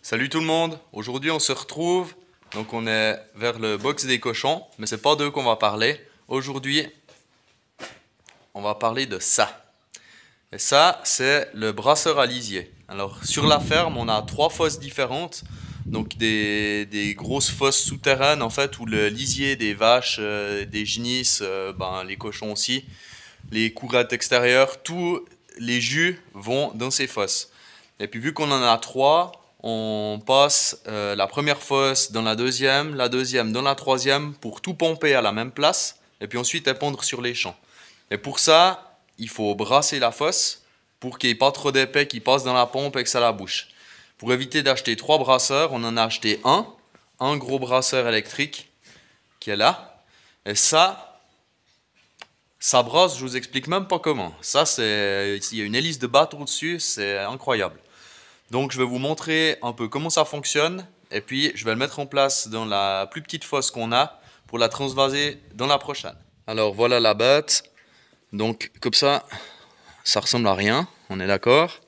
Salut tout le monde, aujourd'hui on se retrouve, donc on est vers le box des cochons, mais c'est pas d'eux qu'on va parler. Aujourd'hui, on va parler de ça. Et ça, c'est le brasseur à lisier. Alors sur la ferme, on a trois fosses différentes, donc des grosses fosses souterraines en fait, où le lisier des vaches, des génisses, les cochons aussi, les courettes extérieures, tous les jus vont dans ces fosses. Et puis vu qu'on en a trois, on passe la première fosse dans la deuxième dans la troisième pour tout pomper à la même place et puis ensuite épandre sur les champs. Et pour ça, il faut brasser la fosse pour qu'il n'y ait pas trop d'épais qui passe dans la pompe et que ça la bouche. Pour éviter d'acheter trois brasseurs, on en a acheté un gros brasseur électrique qui est là. Et ça brasse, je vous explique même pas comment. Ça, il y a une hélice de bateau dessus, c'est incroyable. Donc, je vais vous montrer un peu comment ça fonctionne. Et puis, je vais le mettre en place dans la plus petite fosse qu'on a pour la transvaser dans la prochaine. Alors, voilà la bête. Donc, comme ça ressemble à rien. On est d'accord?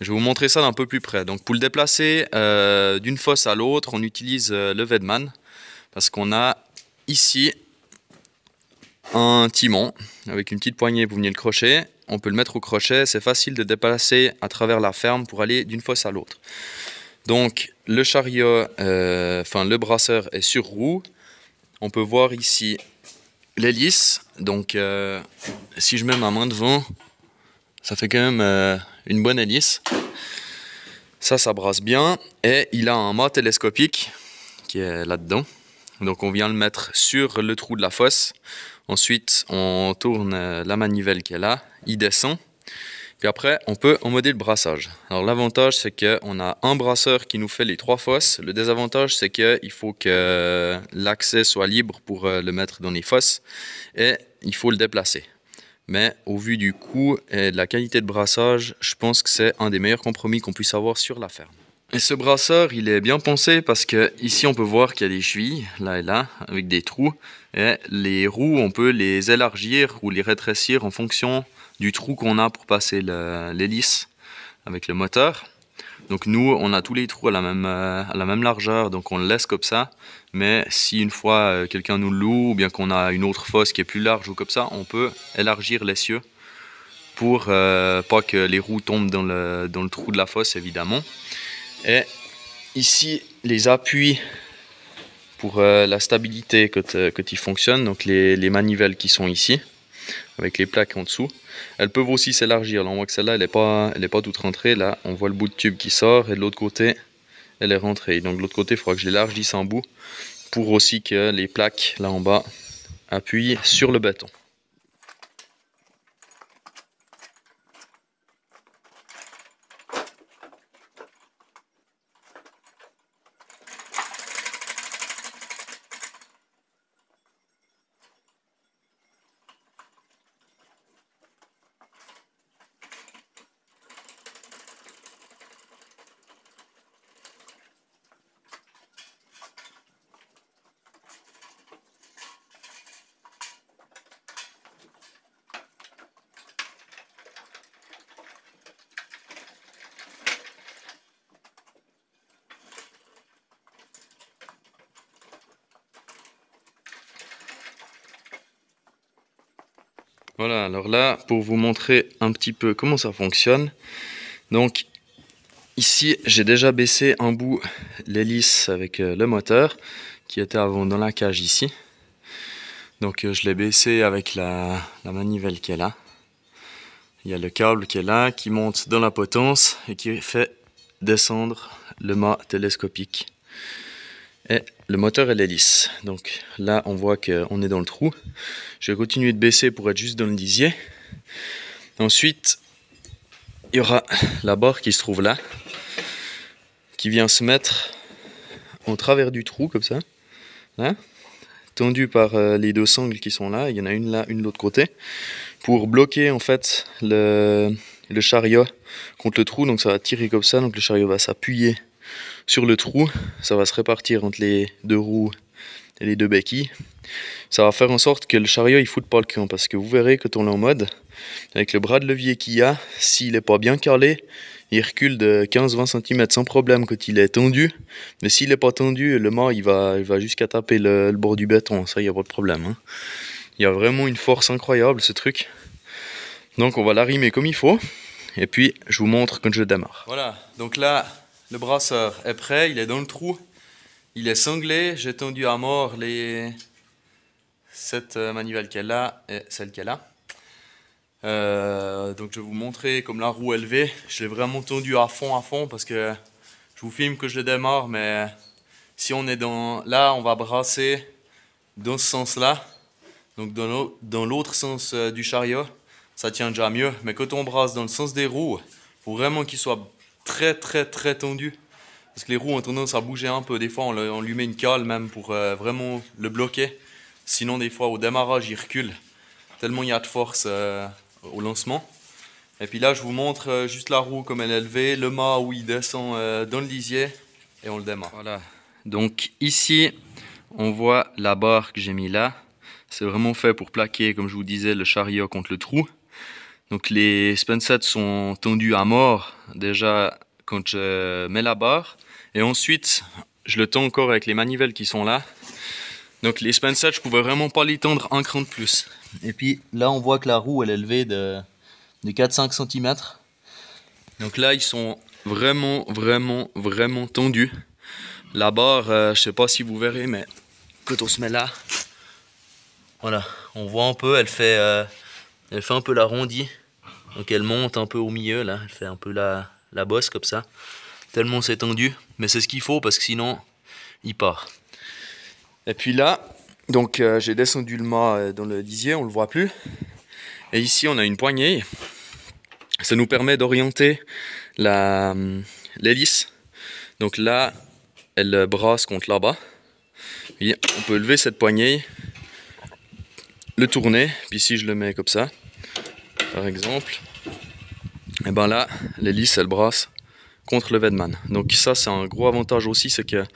Je vais vous montrer ça d'un peu plus près. Donc, pour le déplacer d'une fosse à l'autre, on utilise le Wedman. Parce qu'on a ici un timon avec une petite poignée pour venir le crochet. On peut le mettre au crochet, c'est facile de déplacer à travers la ferme pour aller d'une fosse à l'autre. Donc le chariot, le brasseur est sur roue. On peut voir ici l'hélice. Donc si je mets ma main devant, ça fait quand même une bonne hélice. Ça brasse bien. Et il a un mât télescopique qui est là-dedans. Donc on vient le mettre sur le trou de la fosse. Ensuite, on tourne la manivelle qui est là, il descend. Puis après, on peut emmoder le brassage. Alors l'avantage, c'est qu'on a un brasseur qui nous fait les trois fosses. Le désavantage, c'est qu'il faut que l'accès soit libre pour le mettre dans les fosses. Et il faut le déplacer. Mais au vu du coût et de la qualité de brassage, je pense que c'est un des meilleurs compromis qu'on puisse avoir sur la ferme. Et ce brasseur, il est bien pensé parce que ici on peut voir qu'il y a des chevilles, là et là, avec des trous. Et les roues, on peut les élargir ou les rétrécir en fonction du trou qu'on a pour passer l'hélice avec le moteur. Donc nous, on a tous les trous à la même largeur, donc on le laisse comme ça. Mais si une fois quelqu'un nous le loue, ou bien qu'on a une autre fosse qui est plus large ou comme ça, on peut élargir l'essieu pour pas que les roues tombent dans le trou de la fosse, évidemment. Et ici, les appuis pour la stabilité quand il fonctionne, donc les manivelles qui sont ici, avec les plaques en dessous, elles peuvent aussi s'élargir. Là, on voit que celle-là, elle est pas toute rentrée. Là, on voit le bout de tube qui sort, et de l'autre côté, elle est rentrée. Donc de l'autre côté, il faudra que je l'élargisse en bout, pour aussi que les plaques, là en bas, appuient sur le béton. Voilà, alors là, pour vous montrer un petit peu comment ça fonctionne. Donc, ici, j'ai déjà baissé un bout l'hélice avec le moteur, qui était avant dans la cage ici. Donc, je l'ai baissé avec la manivelle qui est là. Il y a le câble qui est là, qui monte dans la potence et qui fait descendre le mât télescopique. Et le moteur et l'hélice. Donc là, on voit qu'on est dans le trou. Je vais continuer de baisser pour être juste dans le lisier. Ensuite, il y aura la barre qui se trouve là, qui vient se mettre au travers du trou, comme ça, là, tendue par les deux sangles qui sont là. Il y en a une là, une de l'autre côté, pour bloquer en fait le chariot contre le trou. Donc ça va tirer comme ça, donc le chariot va s'appuyer sur le trou, ça va se répartir entre les deux roues et les 2 béquilles. Ça va faire en sorte que le chariot il foute pas le camp, parce que vous verrez quand on est en mode, avec le bras de levier qu'il y a, s'il est pas bien calé, il recule de 15-20 cm sans problème quand il est tendu. Mais s'il est pas tendu, le mât il va jusqu'à taper le bord du béton, ça y a pas de problème. Hein. Il y a vraiment une force incroyable ce truc. Donc on va l'arrimer comme il faut. Et puis je vous montre quand je démarre. Voilà, donc là le brasseur est prêt, il est dans le trou. Il est cinglé, j'ai tendu à mort cette manivelle qu'elle a et celle qu'elle a. Donc je vais vous montrer comme la roue est levée. Je l'ai vraiment tendu à fond parce que je vous filme que je le démarre, mais si on est là, on va brasser dans ce sens-là, donc dans l'autre sens du chariot, ça tient déjà mieux. Mais quand on brasse dans le sens des roues, il faut vraiment qu'il soit très tendu, parce que les roues ont tendance à bouger un peu. Des fois, on lui met une cale même pour vraiment le bloquer. Sinon, des fois, au démarrage, il recule tellement il y a de force au lancement. Et puis là je vous montre juste la roue comme elle est levée, le mât où il descend dans le lisier et on le démarre. Voilà, donc ici on voit la barre que j'ai mis là, c'est vraiment fait pour plaquer comme je vous disais le chariot contre le trou. Donc les spensets sont tendus à mort déjà quand je mets la barre, et ensuite je le tends encore avec les manivelles qui sont là. Donc les spensets je pouvais vraiment pas les tendre un cran de plus. Et puis là on voit que la roue elle est levée de 4-5 cm. Donc là ils sont vraiment tendus. La barre, je sais pas si vous verrez, mais quand on se met là, voilà, on voit un peu, elle fait un peu l'arrondi. Donc elle monte un peu au milieu là, elle fait un peu la bosse comme ça. Tellement c'est tendu, mais c'est ce qu'il faut parce que sinon il part. Et puis là, donc j'ai descendu le mât dans le lisier, on le voit plus. Et ici on a une poignée. Ça nous permet d'orienter l'hélice. Donc là, elle brasse contre là-bas. On peut lever cette poignée, le tourner, puis si je le mets comme ça, par exemple, et ben là, l'hélice elle brasse contre le Weidmann. Donc ça c'est un gros avantage aussi, c'est qu'on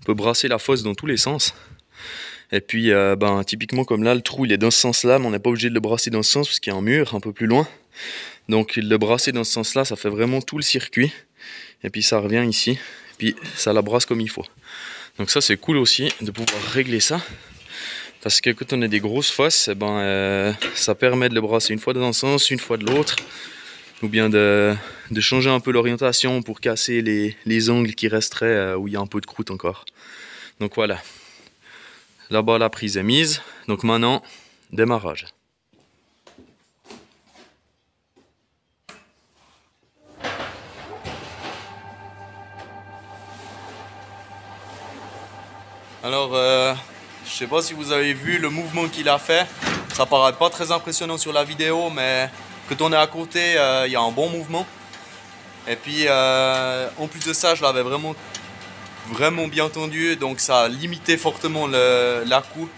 peut brasser la fosse dans tous les sens. Et puis typiquement comme là, le trou il est dans ce sens-là, mais on n'est pas obligé de le brasser dans ce sens parce qu'il y a un mur un peu plus loin. Donc le brasser dans ce sens-là, ça fait vraiment tout le circuit. Et puis ça revient ici, et puis ça la brasse comme il faut. Donc ça c'est cool aussi de pouvoir régler ça. Parce que quand on a des grosses fosses, ça permet de le brasser une fois dans un sens, une fois de l'autre. Ou bien de changer un peu l'orientation pour casser les angles qui resteraient où il y a un peu de croûte encore. Donc voilà. Là-bas la prise est mise. Donc maintenant, démarrage. Alors, je sais pas si vous avez vu le mouvement qu'il a fait. Ça paraît pas très impressionnant sur la vidéo, mais quand on est à côté, il y a un bon mouvement. Et puis, en plus de ça, je l'avais vraiment bien tendu, donc ça a limité fortement l'à-coup.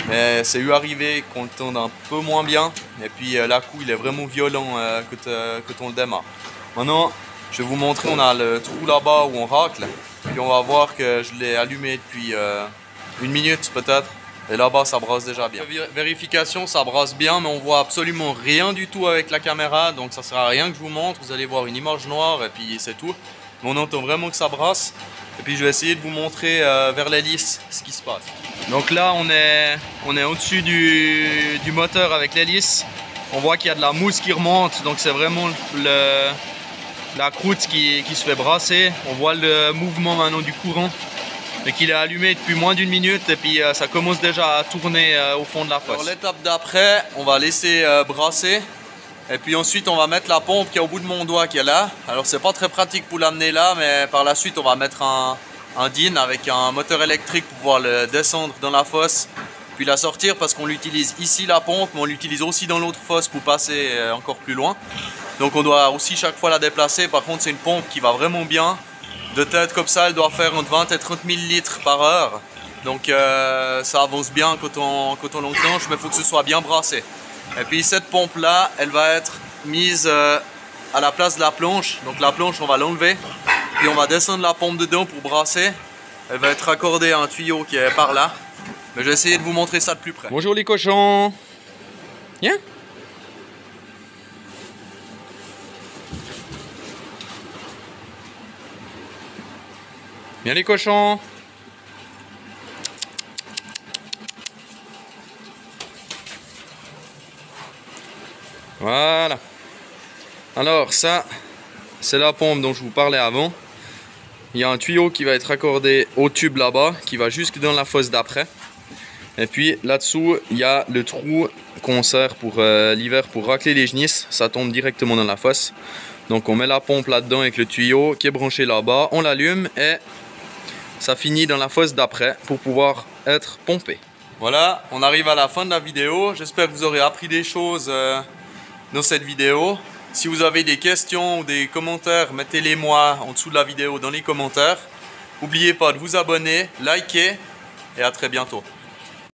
Mais c'est eu arrivé qu'on le tende un peu moins bien. Et puis, l'à-coup, il est vraiment violent quand on le démarre. Maintenant, je vais vous montrer, on a le trou là-bas où on racle. Puis on va voir que je l'ai allumé depuis 1 minute peut-être. Et là-bas ça brasse déjà bien. Vérification, ça brasse bien, mais on voit absolument rien du tout avec la caméra. Donc ça sert à rien que je vous montre. Vous allez voir une image noire et puis c'est tout. Mais on entend vraiment que ça brasse. Et puis je vais essayer de vous montrer vers l'hélice ce qui se passe. Donc là on est au-dessus du moteur avec l'hélice. On voit qu'il y a de la mousse qui remonte. Donc c'est vraiment la croûte qui se fait brasser. On voit le mouvement maintenant du courant et qu'il est allumé depuis moins d'1 minute et puis ça commence déjà à tourner au fond de la fosse. L'étape d'après, on va laisser brasser et puis ensuite on va mettre la pompe qui est au bout de mon doigt qui est là. Alors c'est pas très pratique pour l'amener là, mais par la suite on va mettre un DIN avec un moteur électrique pour pouvoir le descendre dans la fosse puis la sortir, parce qu'on l'utilise ici la pompe, mais on l'utilise aussi dans l'autre fosse pour passer encore plus loin. Donc on doit aussi chaque fois la déplacer. Par contre c'est une pompe qui va vraiment bien. De tête comme ça elle doit faire entre 20 et 30 000 litres par heure. Donc ça avance bien quand on l'enclenche, mais il faut que ce soit bien brassé. Et puis cette pompe là, elle va être mise à la place de la planche. Donc la planche on va l'enlever. Puis on va descendre la pompe dedans pour brasser. Elle va être raccordée à un tuyau qui est par là. Mais je vais essayer de vous montrer ça de plus près. Bonjour les cochons. Viens. Viens les cochons. Voilà. Alors ça, c'est la pompe dont je vous parlais avant. Il y a un tuyau qui va être raccordé au tube là-bas, qui va jusque dans la fosse d'après. Et puis là-dessous, il y a le trou qu'on sert pour l'hiver pour racler les genisses. Ça tombe directement dans la fosse. Donc on met la pompe là-dedans avec le tuyau qui est branché là-bas. On l'allume et ça finit dans la fosse d'après pour pouvoir être pompé. Voilà, on arrive à la fin de la vidéo. J'espère que vous aurez appris des choses dans cette vidéo. Si vous avez des questions ou des commentaires, mettez-les moi en dessous de la vidéo dans les commentaires. N'oubliez pas de vous abonner, liker et à très bientôt.